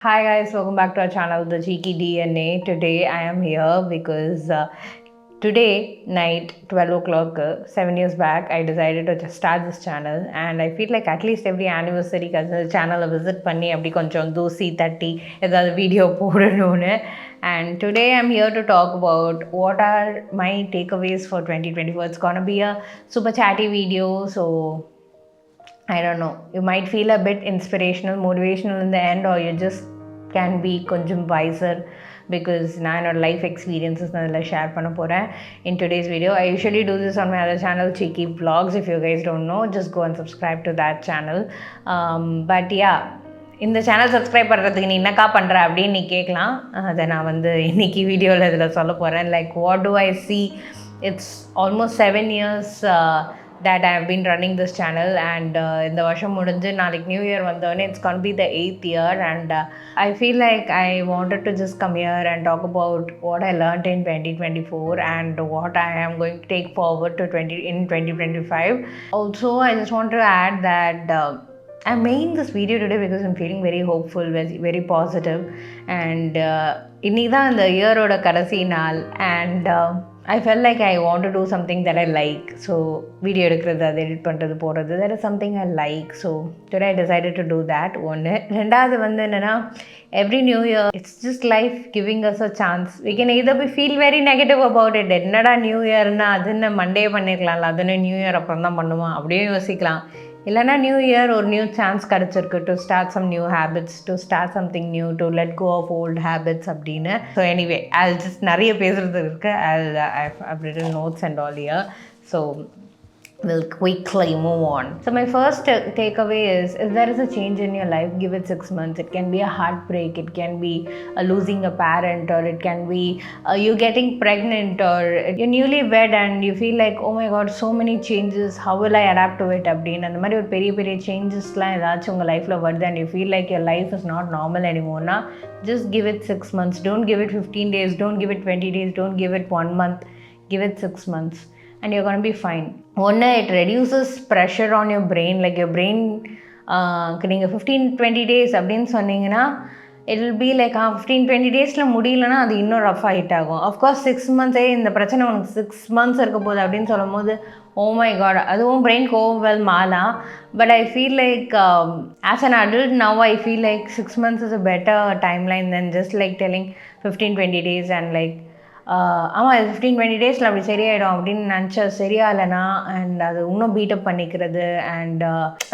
Hi guys, welcome back to our channel, The Cheeky DNA. Today I am here because today night, 12 o'clock, 7 years back, I decided to just start this channel, and I feel like at least every anniversary the channel visit பண்ணி அப்படி கொஞ்சம் தூசி தட்டி ஏதாவது video போடணும்னு. And today I'm here to talk about what are my takeaways for 2024. It's gonna be a super chatty video, so I don't know, you might feel a bit inspirational, motivational in the end, or you just can be konjum wiser because நான் என்னோட life experiences நான் அதில் share பண்ண போகிறேன் in today's video. I usually do this on my other channel, Cheeky Vlogs. If you guys don't know, just go and subscribe to that channel. But yeah, இந்த channel subscribe பண்ணுறதுக்கு நீ என்னக்கா பண்ணுற அப்படின்னு நீ கேட்கலாம். அதை நான் வந்து இன்றைக்கி வீடியோவில் இதில் சொல்ல போகிறேன். Like what to I see. It's almost 7 years that I have been running this channel, and in the வருஷம் முடிஞ்சு நாளைக்கு நியூ இயர் வந்தோடனே it's going to be the 8th year, and I feel like I wanted to just come here and talk about what I learned in 2024 and what I am going to take forward to 2025. Also, I just want to add that I'm making this video today because I'm feeling very hopeful, very positive, and இன்னைக்கு தான் இந்த இயரோட கடைசி நாள், and I felt like I want to do something that I like. So video எடுக்கிறது, அதை edit பண்ணுறது, போடுறது, that is something I like. So today I decided to do that. ஒன்று. ரெண்டாவது வந்து என்னென்னா, every new year it's just life giving us a chance. We can either feel very negative about it. என்னடா new இயர்னா அது என்ன Monday பண்ணிருக்கலாம்ல, அது என்ன new year அப்புறம் தான் பண்ணுவான் அப்படியே யோசிக்கலாம். இல்லைனா நியூ இயர் ஒரு நியூ சான்ஸ் கிடச்சிருக்கு to start some new habits, to start something new, to let go of old habits அப்படின்னு. ஸோ எனிவே அது ஜஸ்ட் நிறைய பேசுகிறது இருக்குது. I've written notes and all here. So we'll quickly move on. So my first takeaway is, if there is a change in your life, give it 6 months. It can be a heartbreak, it can be losing a parent, or it can be you getting pregnant, or you're newly wed and you feel like, oh my god, so many changes, how will I adapt to it அப்படின்னு அந்த மாதிரி ஒரு பெரிய பெரிய சேஞ்சஸ்லாம் ஏதாச்சும் உங்கள் லைஃப்பில் வருது and you feel like your life is not normal anymore, just give it 6 months. Don't give it 15 days, don't give it 20 days, don't give it 1 month, give it 6 months and you're going to be fine. One, it reduces pressure on your brain. Like your brain, நீங்கள் 15-20 days அப்படின்னு சொன்னீங்கன்னா, it will be like 15-20 daysல முடியலன்னா அது இன்னும் ரஃபாக hit ஆகும். Of course 6 months இந்த பிரச்சனை உனக்கு 6 months இருக்க போகுது அப்படின்னு சொல்லும் போது, ஓ மை காட், அதுவும் பிரெயின்க்கு ஓவர்வெல்ம் ஆகலாம். But I feel like as an adult now I feel like 6 months is a better timeline than just like telling 15-20 days and like ஆமாம் இது 15-20 டேஸில் அப்படி சரியாயிடும் அப்படின்னு நினச்சா சரியாகலைனா, அண்ட் அது இன்னும் பீட்டப் பண்ணிக்கிறது, அண்ட்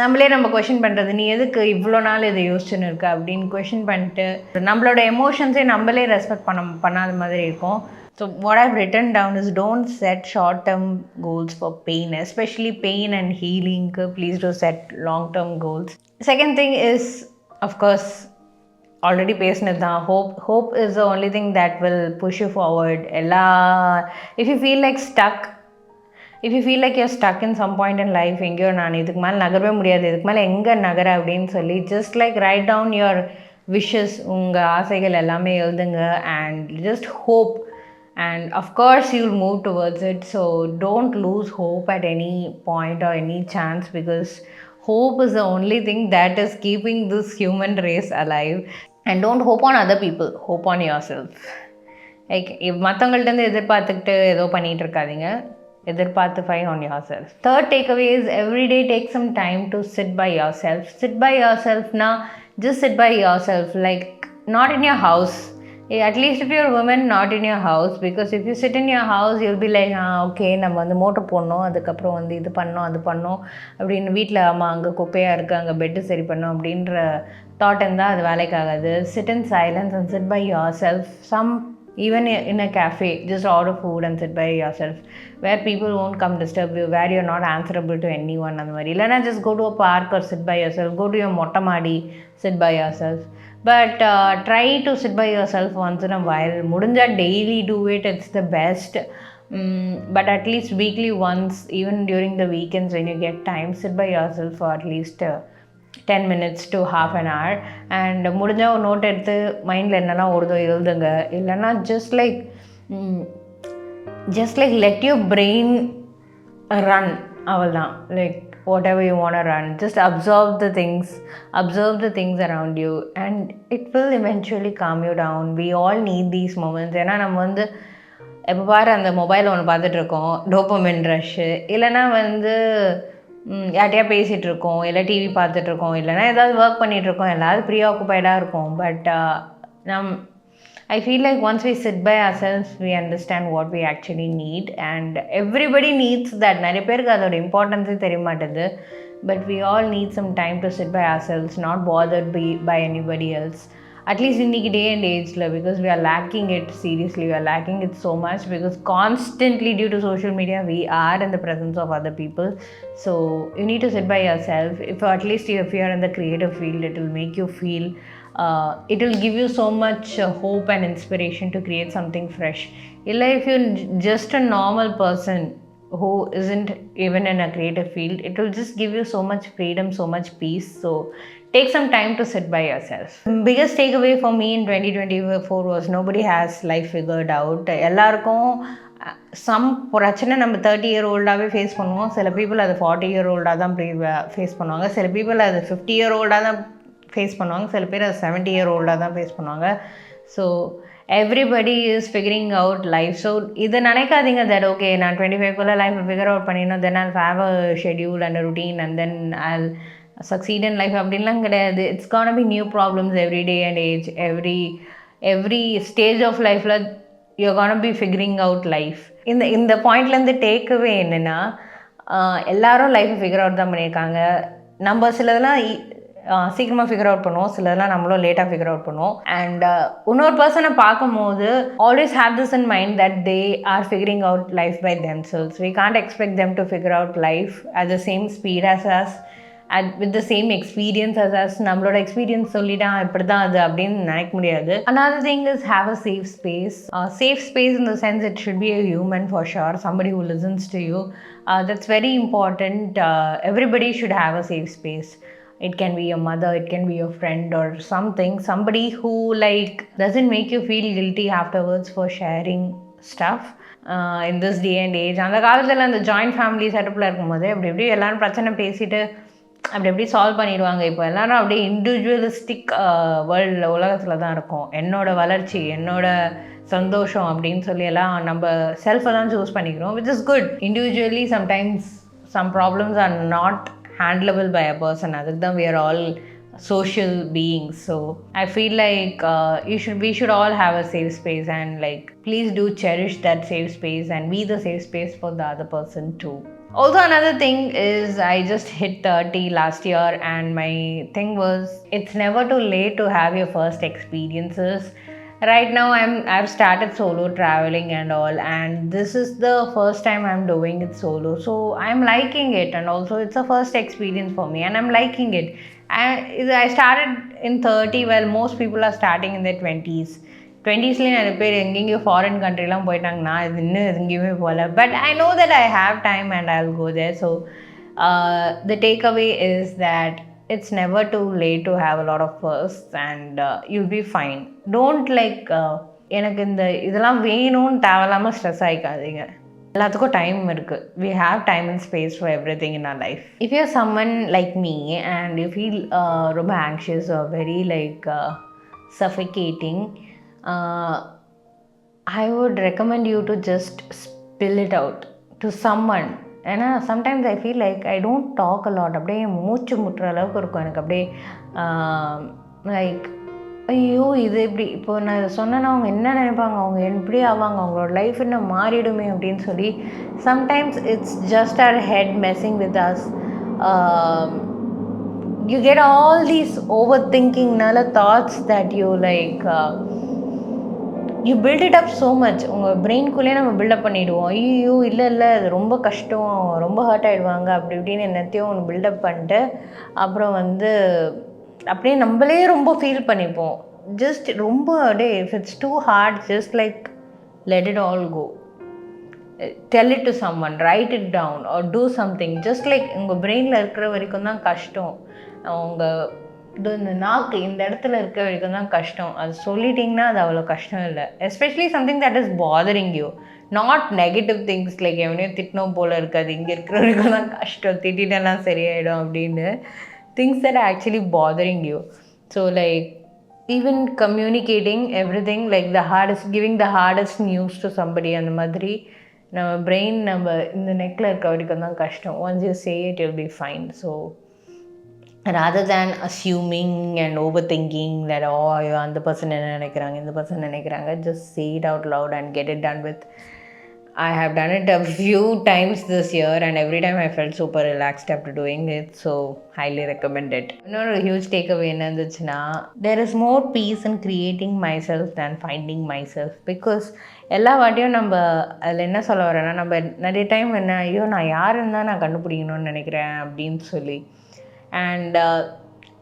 நம்மளே நம்ம கொஷின் பண்ணுறது, நீ எதுக்கு இவ்வளோ நாள் இதை யோசிச்சுன்னு இருக்க அப்படின்னு கொஷின் பண்ணிட்டு நம்மளோட எமோஷன்ஸே நம்மளே ரெஸ்பெக்ட் பண்ணாத மாதிரி இருக்கும். So what I've written down is, don't set short-term goals for pain, especially pain and healing. Please do set long-term goals. Second thing is, of course, already பேசினது தான், hope is the only thing that will push you forward. If you feel like you're stuck in some point in life, எங்கேயோ நான் இதுக்கு மேலே நகரவே முடியாது, இதுக்கு மேலே எங்கே நகர அப்படின்னு சொல்லி, just like write down your wishes, உங்கள் ஆசைகள் எல்லாமே எழுதுங்க, and just hope, and of course you'll move towards it. So don't lose hope at any point or any chance, because hope is the only thing that is keeping this human race alive. And don't hope on other people, hope on yourself. Like மற்றவங்கள்ட்ட எதிர்பார்த்துக்கிட்டு ஏதோ பண்ணிகிட்டு இருக்காதீங்க, எதிர்பார்த்து on yourself. Third takeaway is, every day take some time to sit by yourself. Sit by yourself na, just sit by yourself, like not in your house. At least if you're a woman, not in your house, because if you sit in your house, you'll be like, okay, நம்ம வந்து motor போடணும், அதுக்கப்புறம் வந்து இது பண்ணோம் அது பண்ணோம் அப்படின்னு, வீட்டில் ஆமாம் அங்கே குப்பையாக இருக்குது, அங்கே பெட்டு சரி பண்ணோம் அப்படின்ற தாட் இருந்தால் அது வேலைக்காகாது. Sit in silence and sit by yourself. Even in a cafe, just order food and sit by yourself, where people won't come disturb you, where you're not answerable to anyone. அந்த மாதிரி இல்லைனா just go to a park or sit by yourself, go to your மொட்டை மாடி, sit by yourself. But try to sit by yourself once in a while. முடிஞ்சா daily do it, it's the best. But at least weekly once, even during the weekends when you get time, sit by yourself for at least 10 minutes to half an hour. And முடிஞ்சால் ஒரு note எடுத்து மைண்டில் என்னெல்லாம் ஓடுதோ எழுதுங்க. இல்லைன்னா just like let your brain run. அவ்வளோதான். Like whatever you want to run. Just observe the things around you, and it will eventually calm you down. We all need these moments. ஏன்னா நம்ம வந்து எப்போ பாரு அந்த மொபைல் ஒன்று பார்த்துட்ருக்கோம், டோப்பமின் rush, இல்லைனா வந்து யார்ட்டையா பேசிகிட்டு இருக்கோம், இல்லை டிவி பார்த்துட்ருக்கோம், இல்லைனா ஏதாவது ஒர்க் பண்ணிகிட்ருக்கோம், எல்லாரும் ப்ரீ ஆக்குப்பைடாக இருக்கும். But I feel like once we sit by ourselves, we understand what we actually need, and everybody needs that. நிறைய பேருக்கு அதோட இம்பார்ட்டன்ஸே தெரிய மாட்டேது. But we all need some time to sit by ourselves, not bothered by anybody else. At least in the day and age, because we are lacking it seriously. We are lacking it so much because constantly due to social media, we are in the presence of other people. So you need to sit by yourself. If at least if you are in the creative field, it will make you feel it will give you so much hope and inspiration to create something fresh. If you're just a normal person who isn't even in a creative field, it will just give you so much freedom, so much peace. So take some time to sit by yourself. Biggest takeaway for me in 2024 was nobody has life figured out. எல்லாருக்கும் some பிரச்சனை நம்ம 30-year-old face பண்ணுவோம். சில people அது 40-year-old தான் face பண்ணுவாங்க. சில people அது 50-year-old தான் ஃபேஸ் பண்ணுவாங்க. சில பேர் அது 70-year-old தான் ஃபேஸ் பண்ணுவாங்க. So everybody is figuring out life. So இதை நினைக்காதீங்க that okay நான் 25 life figure out பண்ணிடணும், then I'll have a schedule and a routine and then I'll succeed in life அப்படின்லாம் கிடையாது. It's gonna be new problems every day and age. Every stage of life you're gonna be figuring out life. இந்த பாயிண்ட்லேருந்து takeaway என்னென்னா, எல்லாரும் லைஃப்பை figure out தான் பண்ணியிருக்காங்க. நம்ம சிலதெல்லாம் சீக்கிரமாக ஃபிகர் அவுட் பண்ணுவோம், சிலதெல்லாம் நம்மளும் லேட்டாக ஃபிகர் அவுட் பண்ணுவோம். அண்ட் இன்னொரு பர்சனை பார்க்கும்போது always have this in mind that they are figuring out life by themselves. We can't expect them to figure out life at the same speed as as at with the same experience as நம்மளோட experience சொல்லிட்டா இப்படி தான் அது அப்படின்னு நினைக்க முடியாது. Another thing is have a safe space. Safe space in the sense it should be a human for sure, somebody who listens to you. That's very important. Everybody should have a safe space. It can be your mother, it can be your friend or somebody who doesn't make you feel guilty afterwards for sharing stuff. In this day and age, அந்த காலத்தில் அந்த joint family செட்டப்பில் இருக்கும்போது அப்படி எல்லாரும் பிரச்சனை பேசிட்டு அப்படி சால்வ் பண்ணிடுவாங்க. இப்போ எல்லாரும் அப்படியே இண்டிவிஜுவலிஸ்டிக் வேர்ல்டில் உலகத்தில் தான் இருக்கும். என்னோட வளர்ச்சி, என்னோட சந்தோஷம் அப்படின்னு சொல்லி எல்லாம் நம்ம செல்ஃபை தான் சூஸ் பண்ணிக்கிறோம், which is good. Individually sometimes some problems are not handleable by a person. அதுக்கு தான் we are all social beings. So I feel like we should all have a safe space, and please do cherish that safe space and be the safe space for the other person too. Also, another thing is I just hit 30 last year, and my thing was it's never too late to have your first experiences. Right now I've started solo traveling and all, and this is the first time I'm doing it solo, so I'm liking it, and also it's a first experience for me and I'm liking it. I started in 30 while most people are starting in their 20s. 20ஸ்லேயே நிறைய பேர் எங்கெங்கேயோ foreign கண்ட்ரிலாம் போயிட்டாங்க. நான் இது இன்னும் எங்கேயுமே போகல. But I know that I have time and I will go there. So the takeaway is that it's never too late to have a lot of firsts, and you'll be fine. Don't எனக்கு இதெல்லாம் வேணும்னு தேவையில்லாமல் stress ஆகிக்காதீங்க. எல்லாத்துக்கும் time இருக்குது. We have time and space for everything in our life. If you're someone like me and you feel ரொம்ப anxious or very suffocating, I would recommend you to just spill it out to someone. ஏன்னா sometimes I feel I don't talk a lot. அப்படியே மூச்சு முட்டுற அளவுக்கு இருக்கும் எனக்கு. அப்படியே ஐயோ இது இப்படி இப்போ நான் இதை சொன்னேன்னா அவங்க என்ன நினைப்பாங்க, அவங்க எப்படி ஆவாங்க, அவங்களோட லைஃப் என்ன மாறிடுமே அப்படின்னு சொல்லி sometimes it's just our head messing with us. You get all these over திங்கிங்னால thoughts that you you build it up so much. உங்கள் பிரெயின்குள்ளேயே நம்ம பில்டப் பண்ணிவிடுவோம். ஐயோ இல்லை அது ரொம்ப கஷ்டம், ரொம்ப ஹர்ட் ஆகிடுவாங்க அப்படி இப்படின்னு என்னத்தையும் ஒன்று பில்டப் பண்ணிட்டு அப்புறம் அப்படியே நம்மளே ரொம்ப ஃபீல் பண்ணிப்போம். ஜஸ்ட் ரொம்ப if it's too hard, just let it all go. Tell it to someone, write it down or do something. Just உங்கள் பிரெயினில் இருக்கிற வரைக்கும் தான் கஷ்டம். இந்த நாக்கு இந்த இடத்துல இருக்க வரைக்கும் தான் கஷ்டம். அது சொல்லிட்டிங்கன்னா அது அவ்வளோ கஷ்டம் இல்லை. Especially something that is bothering you, not negative things like எவனையும் திட்டினோம் போல் இருக்காது, இங்கே இருக்கிற வரைக்கும் தான் கஷ்டம், திட்டிட்டேன்னா சரியாயிடும் அப்படின்னு. Things that are actually bothering you. So like even communicating everything like giving the hardest news to somebody, அந்த மாதிரி நம்ம பிரெயின் நம்ம இந்த நெக்கில் இருக்க வரைக்கும் தான் கஷ்டம். Once you say it will be fine. So rather than assuming and overthinking that ஐயோ அந்த பர்சன் என்ன நினைக்கிறாங்க, இந்த பர்சன் நினைக்கிறாங்க, just say it out loud and get it done with. I have done it a few times this year and every time I felt super relaxed after doing it, so highly recommend it. Another huge takeaway என்ன இருந்துச்சுன்னா, there is more peace in creating myself than finding myself, because எல்லா வாட்டியும் நம்ம அதில் என்ன சொல்ல வரேன்னா, நம்ம நிறைய டைம் என்ன ஐயோ நான் யாருன்னு தான் நான் கண்டுபிடிக்கணும்னு நினைக்கிறேன் அப்படின்னு சொல்லி, அண்ட்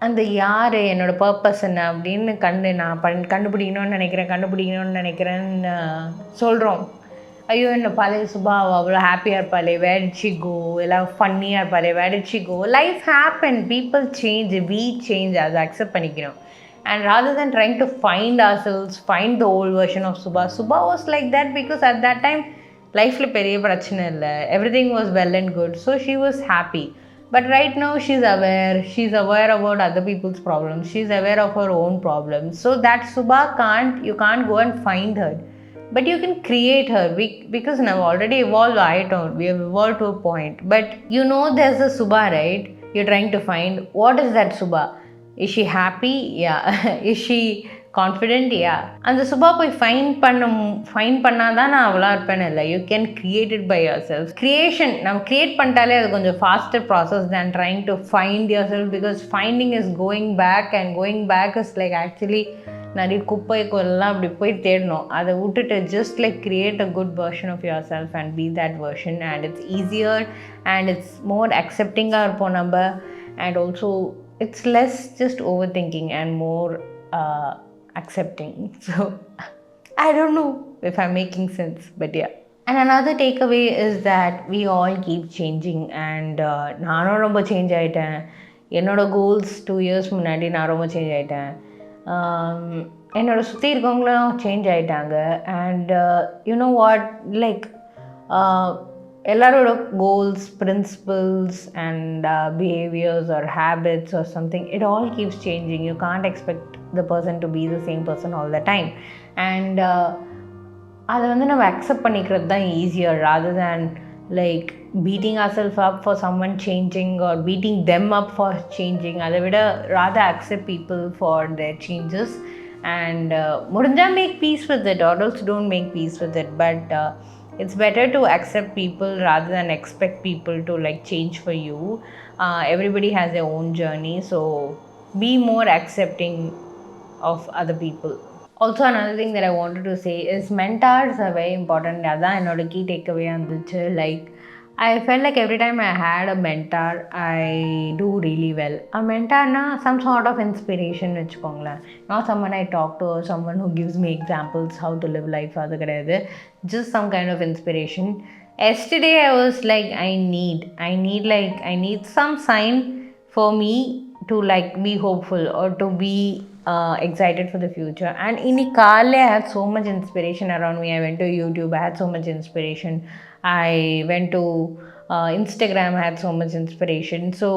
அந்த யார் என்னோடய பர்பஸ் என்ன அப்படின்னு நான் கண்டுபிடிக்கணும்னு நினைக்கிறேன்னு சொல்கிறோம். ஐயோ என்ன பழைய சுபா அவ்வளோ ஹாப்பியாக இருப்பாளே, வேர் டிட் ஷி கோ, எல்லாம் ஃபன்னியாக இருப்பாளே, where did she go. Life happen, people change, we change, அதை அக்செப்ட் பண்ணிக்கணும். And rather than trying to find ourselves, find the old version of Subha was like that because at that time லைஃப்பில் பெரிய பிரச்சனை இல்லை, everything was well and good, so she was happy. But right now she's aware about other people's problems, she's aware of her own problems. So that Subha you can't go and find her, but you can create her. Because now already evolved, we have evolved to a point. But you know there's a Subha, right? You're trying to find, what is that Subha? Is she happy? Yeah. Is she confident? Yeah. அந்த சுபா போய் fine பண்ணாதான் நான் அவ்வளோ இருப்பேன்னு இல்லை. You can create it by yourself. Creation நம்ம create பண்ணிட்டாலே அது கொஞ்சம் faster process than trying to find yourself, because finding is going back is like actually நிறைய குப்பைக்கெல்லாம் அப்படி போய் தேடணும். அதை விட்டுட்டு just like create a good version of yourself and be that version, and it's easier and it's more அக்செப்டிங்காக இருப்போம் நம்ம. And also it's less just overthinking and more accepting. So I don't know if I'm making sense, but yeah. And another takeaway is that we all keep changing, and நானும் ரொம்ப change ஆகிட்டேன். என்னோடய goals 2 years முன்னாடி நான் ரொம்ப change ஆகிட்டேன். என்னோடய சுற்றி இருக்கவங்களும் சேஞ்ச் ஆகிட்டாங்க. அண்ட் யூனோ வாட், லைக் எல்லாரோட goals, principles and behaviours or habits or something, it all keeps changing. You can't expect the person to be the same person all the time. And அதை நம்ம accept பண்ணிக்கிறது தான் easier rather than like beating ourselves up for someone changing or beating them up for changing. அதை விட rather accept people for their changes and முடிஞ்சா make peace with it, or else don't make peace with it. But it's better to accept people rather than expect people to like change for you. Everybody has their own journey, so be more accepting of other people. Also another thing that I wanted to say is mentors are very important. Adha enoda key takeaway anduchu. Like I felt like every time I had a mentor, I do really well. A mentor na some sort of inspiration vechukongla, not someone I talk to or someone who gives me examples how to live life, adu kedayadhu, just some kind of inspiration. Yesterday I was like I need some sign for me to like be hopeful or to be excited for the future. And in kaale I had so much inspiration around me. I went to YouTube, I had so much inspiration. I went to Instagram, I had so much inspiration. So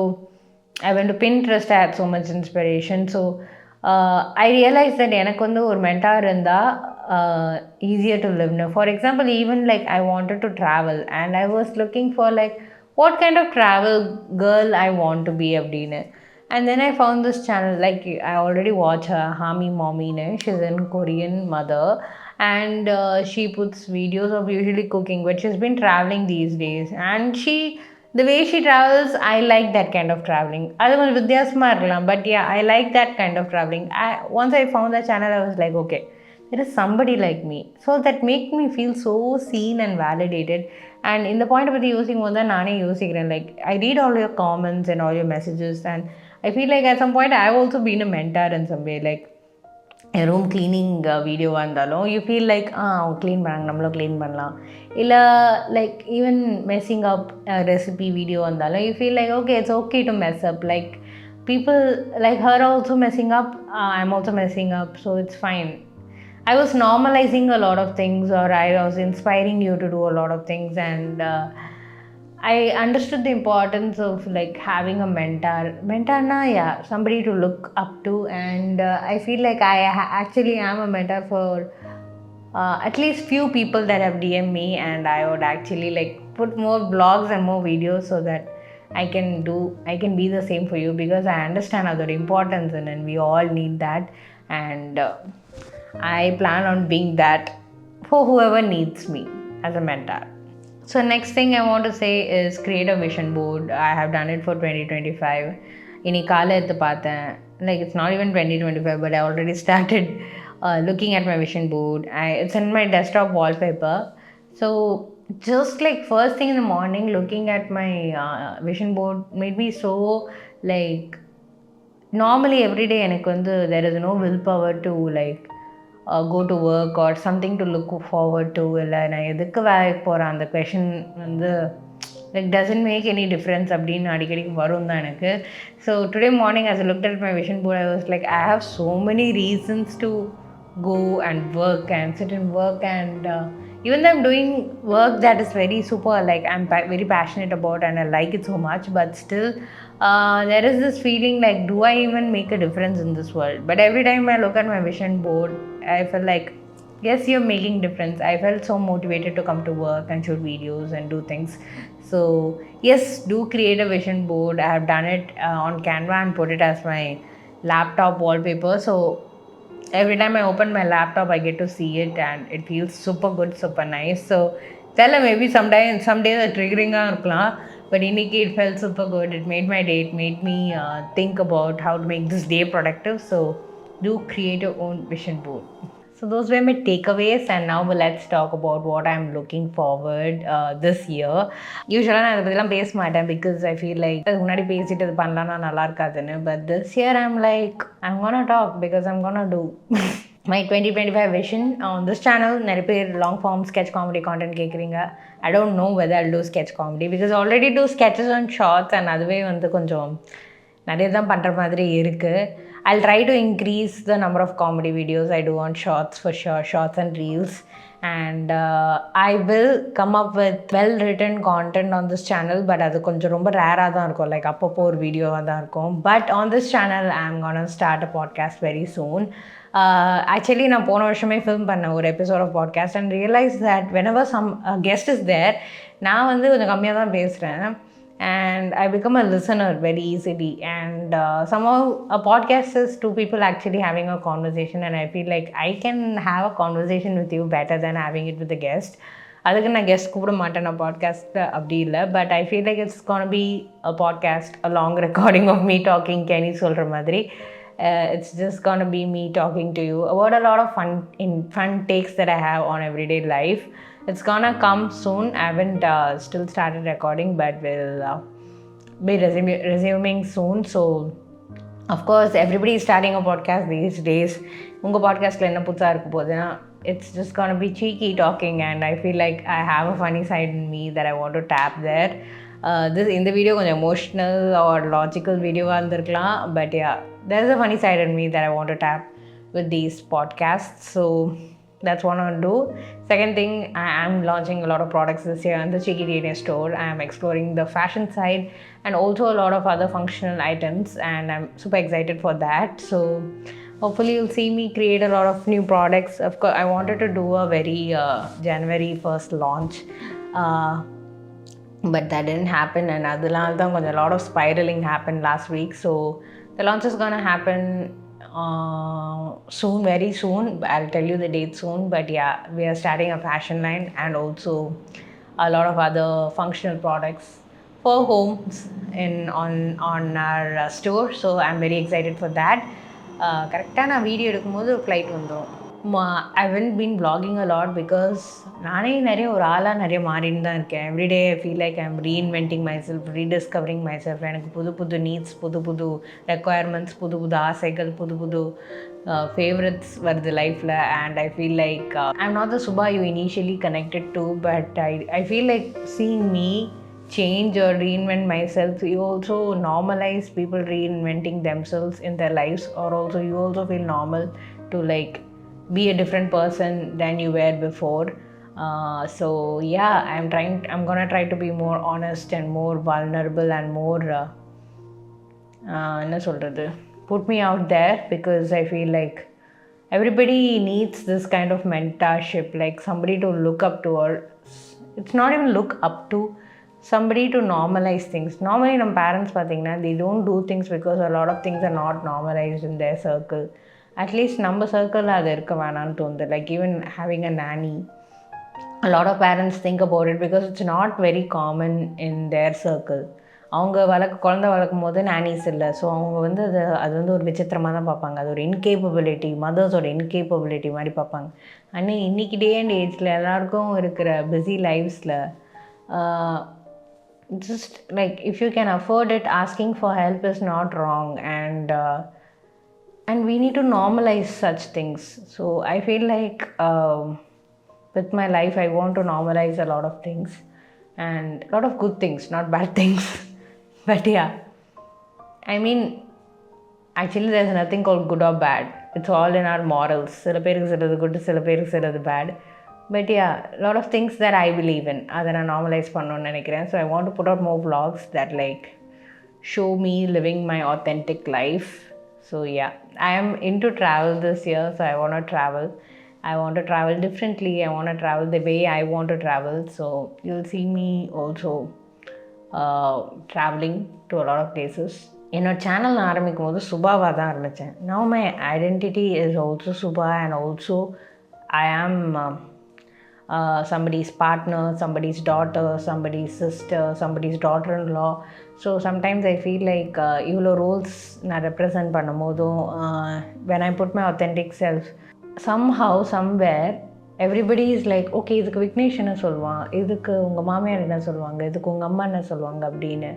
I went to Pinterest, I had so much inspiration. So I realized that எனக்கு வந்து ஒரு mentor இருந்தா easier to live now. For example, even like I wanted to travel and I was looking for like what kind of travel girl I want to be அப்படின்னு. And then I found this channel, like I already watch her, Hami Mommy, she's a Korean mother, and she puts videos of usually cooking, but she's been traveling these days, and the way she travels, I like that kind of traveling. Adhu vidyasama irkalam, but yeah, I like that kind of traveling. Once I found that channel, I was like, okay, there is somebody like me, so that make me feel so seen and validated. And in the point of the using one, naane yosikren, like I read all your comments and all your messages, and I feel like at some point I have also been a mentor in some way. Like room cleaning video வந்தாலும் you feel like clean பண்ணாங்க, நம்மளும் clean பண்ணலாம். இல்லை like even messing அப் recipe video வந்தாலும் you feel like okay, it's okay to mess up. Like people like her also messing up, I'm also messing up, so it's fine. I was normalizing a lot of things, or I was inspiring you to do a lot of things, and I understood the importance of like having a mentor na, yeah, somebody to look up to. And I feel like I actually am a mentor for at least few people that have DM me, and I would actually like put more blogs and more videos so that I can be the same for you, because I understand other importance, and we all need that. And I plan on being that for whoever needs me as a mentor. So next thing I want to say is create a vision board. I have done it for 2025. இனி காலை எடுத்து பார்த்தேன், like it's not even 2025, but I already started looking at my vision board. It's in my desktop wallpaper. So just like first thing in the morning, looking at my vision board made me so like, normally every day எனக்கு வந்து there is no willpower to like go to work or something to look forward to. இல்லை நான் எதுக்கு வேலைக்கு போகிறேன் அந்த question வந்து like doesn't make any difference அப்படின்னு அடிக்கடி வரும் தான் எனக்கு. So today morning as I looked at my vision board, I was like, I have so many reasons to go and work and sit and work, and even though I'm doing work that is very super, like I'm very passionate about and I like it so much, but still there is this feeling like, do I even make a difference in this world? But every time I look at my vision board, I felt like, yes, you're making difference. I felt so motivated to come to work and shoot videos and do things. So yes, do create a vision board. I have done it on Canva and put it as my laptop wallpaper. So every time I open my laptop, I get to see it, and it feels super good, super nice. So maybe someday the triggering irukkalam, but இன்னைக்கு it felt super good. It made my day. It made me think about how to make this day productive. So do create your own vision board. So those were my takeaways, and now let's talk about what I'm looking forward this year. Usually நான் இதை பற்றிலாம் பேச மாட்டேன், because I feel like அதுக்கு முன்னாடி பேசிட்டு இது பண்ணலாம்னா நல்லா இருக்காதுன்னு. But this year I'm like, I'm gonna talk because I'm gonna do my 2025 vision on this channel. நிறைய பேர் long form sketch comedy content கேட்குறீங்க. I don't know whether I'll do sketch comedy, because I already do sketches on shorts, and அதுவே வந்து கொஞ்சம் நிறைய தான் பண்ணுற மாதிரி இருக்குது. I'll try to increase the number of comedy videos I do on shorts, for sure, shorts and reels. And I will come up with well written content on this channel, but அது கொஞ்சம் ரொம்ப ரேராக தான் இருக்கும், like அப்பப்போ ஒரு வீடியோவாக தான் இருக்கும். But on this channel I'm gonna start a podcast very soon. Actually நான் போன வருஷமே ஃபில்ம் பண்ண ஒரு episode of podcast, and realise that whenever some guest is there, நான் வந்து கொஞ்சம் கம்மியாக தான் பேசுகிறேன், and I become a listener very easily. And somehow a podcast is two people actually having a conversation, and I feel like I can have a conversation with you better than having it with a guest. அதுக்கு நான் guest கூப்பிட மாட்டேன், நான் podcast அப்படி இல்லை. But I feel like it's gonna be a podcast, a long recording of me talking, கேனி சொல்கிற மாதிரி. It's just gonna be me talking to you about a lot of fun takes that I have on everyday life. It's gonna come soon. I haven't still started recording, but we'll be resuming soon. So of course everybody is starting a podcast these days. Unga podcast la enna putha irukku podena, it's just gonna be cheeky talking, and I feel like I have a funny side in me that I want to tap there. This in the video konjam emotional or logical video vandirkalam, but yeah, there's a funny side in me that I want to tap with these podcasts. So that's what I want to do. Second thing, I am launching a lot of products this year in the Cheeky DNA store. I am exploring the fashion side and also a lot of other functional items, and I'm super excited for that. So hopefully you'll see me create a lot of new products. Of course, I wanted to do a very January 1st launch, but that didn't happen, and adhaladha a lot of spiraling happened last week. So the launch is gonna happen soon, very soon. I'll tell you the date soon. But yeah, we are starting a fashion line and also a lot of other functional products for homes on our store. So I'm very excited for that. கரெக்டாக நான் video எடுக்கும்போது flight வந்துடும். I haven't been vlogging a lot because நானே நிறைய ஒரு ஆளாக நிறைய மாறின்னு தான் இருக்கேன். Everyday I feel like I'm reinventing my self, rediscovering my self. எனக்கு புது புது நீட்ஸ், புது புது ரெக்குவயர்மெண்ட்ஸ், புது புது ஆசைகள், புது புது ஃபேவரட்ஸ் வருது லைஃப்பில். And I feel like I'm not the சுபா you initially connected to, but I feel like seeing me change or reinvent myself, you also normalize people reinventing themselves in their lives, or also you also feel normal to like be a different person than you were before. So yeah, I'm gonna try to be more honest and more vulnerable and more என்ன சொல்கிறது, put me out there, because I feel like everybody needs this kind of mentorship, like somebody to look up to, or it's not even look up to, somebody to normalize things. Normally நம்ம parents பார்த்தீங்கன்னா they don't do things because a lot of things are not normalized in their circle. Atleast நம்ம சர்க்கிளில் அது இருக்க வேணான்னு தோணுது. Like even having a nanny, a lot of parents think about it because it's not very common in their circle. அவங்க குழந்தை வளர்க்கும் போது நானிஸ் இல்லை. ஸோ அவங்க வந்து அது வந்து ஒரு விசித்திரமாக தான் பார்ப்பாங்க. அது ஒரு இன்கேப்பபிலிட்டி, மதர்ஸோட இன்கேப்பபிலிட்டி மாதிரி பார்ப்பாங்க. ஆனால் இன்றைக்கி டே அண்ட் ஏஜில் எல்லாருக்கும் இருக்கிற busy லைஃப்ஸில் just like if you can afford it, asking for help is not wrong, and we need to normalize such things. So I feel like with my life I want to normalize a lot of things, and a lot of good things, not bad things. But yeah, I mean, actually there's nothing called good or bad. It's all in our morals. சில பேருக்கு சிலது good, சில பேருக்கு சிலது bad. But yeah, a lot of things that I believe in அதை நான் normalise பண்ணணும்னு நினைக்கிறேன். So I want to put out more vlogs that like show me living my authentic life. So yeah, I am into travel this year, so I want to travel. I want to travel differently. I want to travel the way I want to travel. So you'll see me also traveling to a lot of places. என்னோட channel நான் ஆரம்பிக்கும் போது சுபாவாக தான் ஆரம்பித்தேன். Now my identity is also Subha, and also I am somebody's partner, somebody's daughter, somebody's sister, somebody's daughter-in-law. So sometimes I feel like இவ்வளோ Rolle's நான் represent பண்ணும் போதும் when I put my authentic self, somehow somewhere everybody is like, okay, இதுக்கு விக்னேஷ் என்ன சொல்லுவான், இதுக்கு உங்கள் மாமியார் என்ன சொல்லுவாங்க, இதுக்கு உங்கள் அம்மா என்ன சொல்லுவாங்க அப்படின்னு.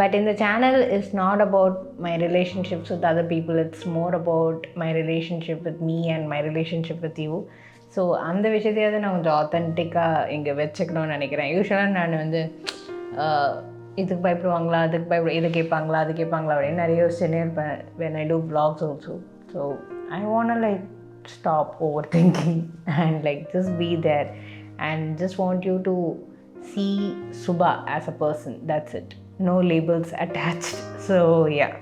But in the channel, it's not about my relationships with other people. It's more about my relationship with me and my relationship with you. So அந்த விஷயத்தையாவது நான் கொஞ்சம் ஆத்தென்டிக்காக இங்கே வச்சுக்கணும்னு நினைக்கிறேன். யூஸ்வலாக நான் வந்து இதுக்கு பயப்படுவாங்களா, இதை கேட்பாங்களா, அது கேட்பாங்களா அப்படின்னு நிறைய யோசிச்சுன்னே இருப்பேன் when I do vlogs also. So I want to like stop overthinking and like just be there and just want you to see Subha as a person. That's it. No labels attached. So yeah,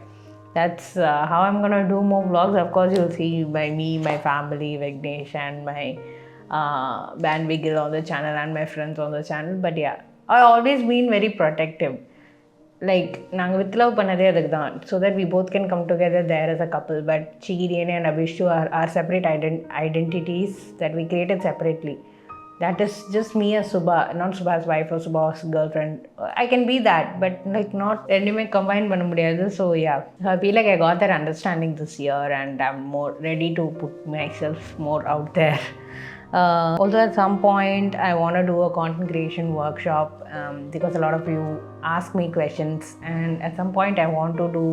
that's how I'm gonna do more vlogs. Of course, you'll see by me, my family, Vignesh, and my band Vigil on the channel, and my friends on the channel. But yeah, I always been very protective. Like நாங்கள் with love பண்ணதே அதுக்கு தான், so that we both can come together there as a couple. But Chigiriene and Abhishu are separate identities that we created separately. That is just me as Subha, not Subha's wife or Subha's girlfriend. I can be that, but like not ரெண்டுமே combine பண்ண முடியாது. So yeah, I feel like I got that understanding this year, and I'm more ready to put myself more out there. Also at some point I want to do a content creation workshop, because a lot of you ask me questions, and at some point I want to do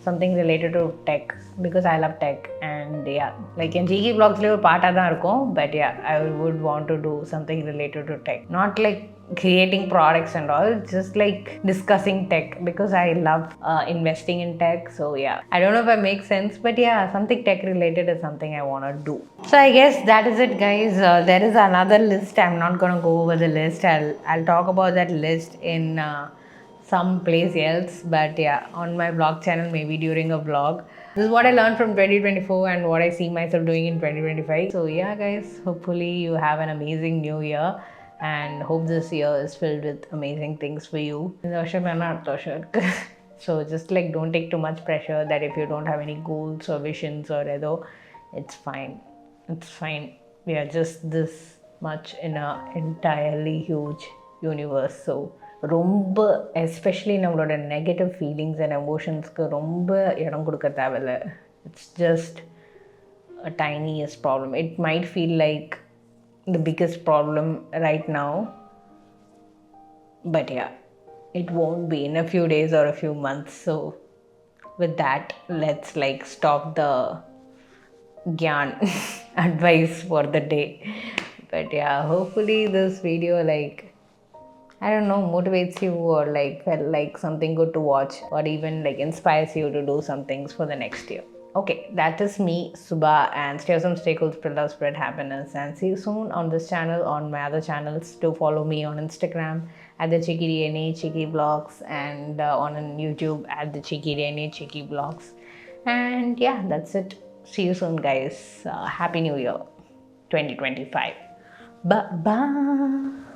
something related to tech, because I love tech. And yeah, like in GG vlogs ஒரு பார்ட்டாக தான் இருக்கும். But yeah, I would want to do something related to tech, not like creating products and all, just like discussing tech, because I love investing in tech. So yeah, I don't know if it makes sense, but yeah, something tech related is something I want to do. So I guess that is it, guys. There is another list. I'm not going to go over the list. I'll talk about that list in some place else. But yeah, on my vlog channel, maybe during a vlog. This is what I learned from 2024 and what I see myself doing in 2025. So yeah, guys, hopefully you have an amazing new year, and hope this year is filled with amazing things for you. So just like don't take too much pressure that if you don't have any goals or visions or either, it's fine. It's fine. We are just this much in a entirely huge universe. So ரொம்ப especially நம்மளோட negative feelings and எமோஷன்ஸ்க்கு ரொம்ப இடம் கொடுக்க தேவையில்ல. It's just a tiniest problem. It might feel like the biggest problem right now, but yeah, it won't be in a few days or a few months. So with that, let's like stop the gyan advice for the day. But yeah, hopefully this video like I don't know, motivates you or like felt like something good to watch or even like inspires you to do some things for the next year. Okay, that is me, Subha, and stay awesome, stay cool, spread love, spread happiness, and see you soon on this channel, on my other channels. Do follow me on Instagram at the Cheeky DNA, Cheeky Vlogs, and on YouTube at the Cheeky DNA, Cheeky Vlogs. And yeah, that's it. See you soon, guys. Happy New Year 2025. Bye bye.